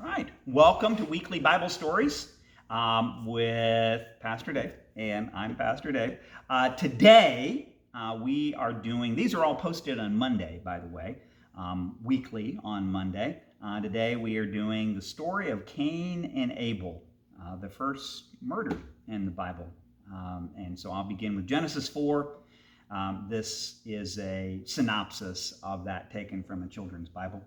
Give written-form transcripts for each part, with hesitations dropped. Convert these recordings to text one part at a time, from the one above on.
All right. Welcome to Weekly Bible Stories with Pastor Dave, and I'm Pastor Dave. Today, we are doing, these are all posted on Monday, by the way, weekly on Monday. Today, we are doing the story of Cain and Abel, the first murder in the Bible. And so I'll begin with Genesis 4. This is a synopsis of that taken from a children's Bible.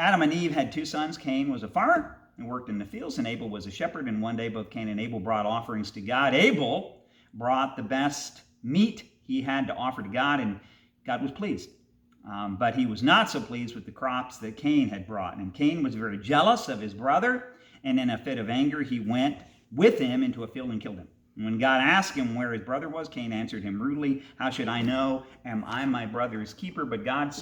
Adam and Eve had two sons. Cain was a farmer and worked in the fields, and Abel was a shepherd. And one day both Cain and Abel brought offerings to God. Abel brought the best meat he had to offer to God, and God was pleased. But he was not so pleased with the crops that Cain had brought. And Cain was very jealous of his brother, and in a fit of anger he went with him into a field and killed him. And when God asked him where his brother was, Cain answered him rudely, "How should I know? Am I my brother's keeper?" But God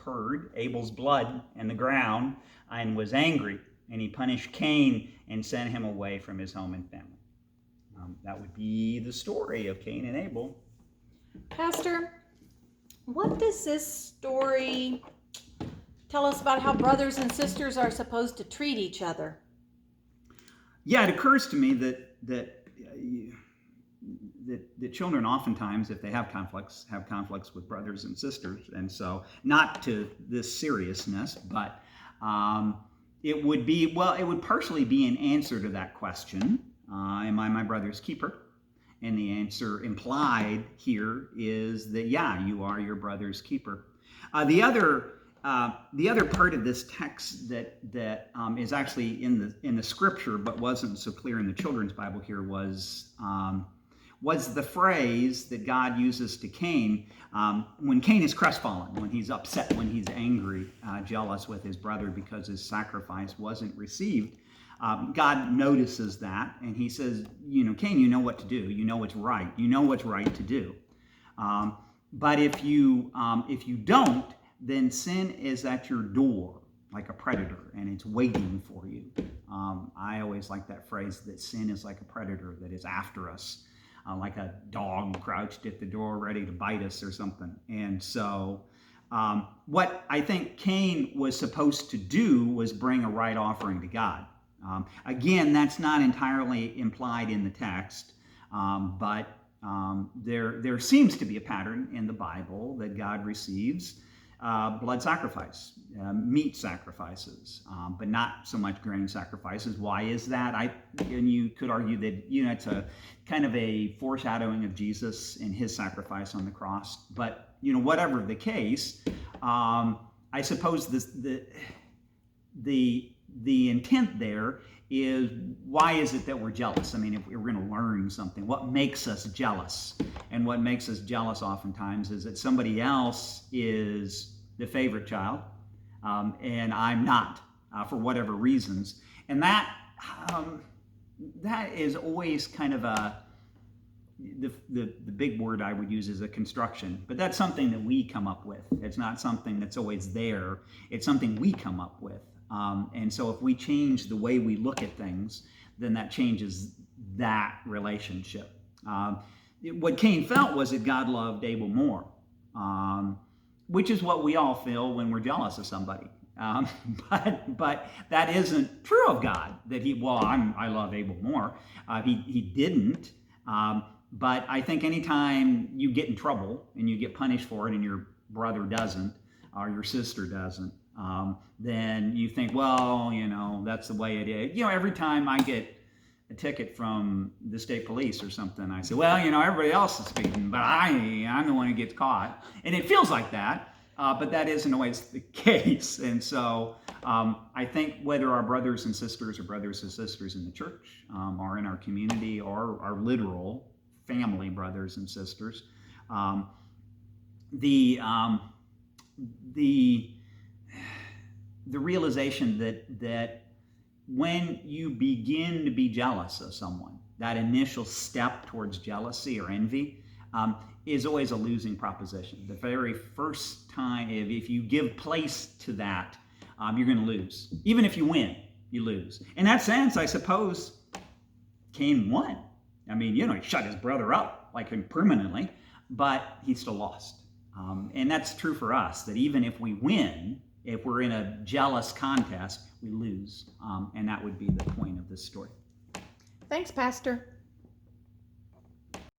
heard Abel's blood in the ground and was angry, and he punished Cain and sent him away from his home and family. That would be the story of Cain and Abel. Pastor, what does this story tell us about how brothers and sisters are supposed to treat each other? Yeah, it occurs to me that children oftentimes, if they have conflicts with brothers and sisters. And so, not to this seriousness, but it would partially be an answer to that question, am I my brother's keeper? And the answer implied here is that, yeah, you are your brother's keeper. The other part of this text that is actually in the scripture, but wasn't so clear in the children's Bible here, was the phrase that God uses to Cain when Cain is crestfallen, when he's upset, when he's angry, jealous with his brother because his sacrifice wasn't received. God notices that, and he says, Cain, you know what to do. You know what's right. You know what's right to do. But if you don't, then sin is at your door like a predator, and it's waiting for you. I always like that phrase that sin is like a predator that is after us. Like a dog crouched at the door ready to bite us or something. And so what I think Cain was supposed to do was bring a right offering to God. Again, that's not entirely implied in the text, but there seems to be a pattern in the Bible that God receives blood sacrifice, meat sacrifices, but not so much grain sacrifices. Why is that? And you could argue that it's a kind of a foreshadowing of Jesus and his sacrifice on the cross. But whatever the case, I suppose the intent there is, why is it that we're jealous? I mean, if we're going to learn something, what makes us jealous? And what makes us jealous oftentimes is that somebody else is the favorite child, and I'm not, for whatever reasons. And that is always kind of the big word I would use is a construction. But that's something that we come up with. It's not something that's always there. It's something we come up with. And so if we change the way we look at things, then that changes that relationship. What Cain felt was that God loved Abel more, which is what we all feel when we're jealous of somebody. But that isn't true of God, that I love Abel more. He didn't. But I think anytime you get in trouble and you get punished for it and your brother doesn't, or your sister doesn't, then you think, that's the way it is. Every time I get a ticket from the state police or something, I say, everybody else is speeding, but I'm the one who gets caught. And it feels like that, but that isn't always the case. And so I think whether our brothers and sisters in the church, or in our community, or our literal family brothers and sisters, the realization that when you begin to be jealous of someone, that initial step towards jealousy or envy is always a losing proposition. The very first time, if you give place to that, you're going to lose. Even if you win, you lose. In that sense, I suppose Cain won. I mean, he shut his brother up, like permanently, but he still lost. And that's true for us, that even if we win, If we're in a jealous contest, we lose. And that would be the point of this story. Thanks, Pastor.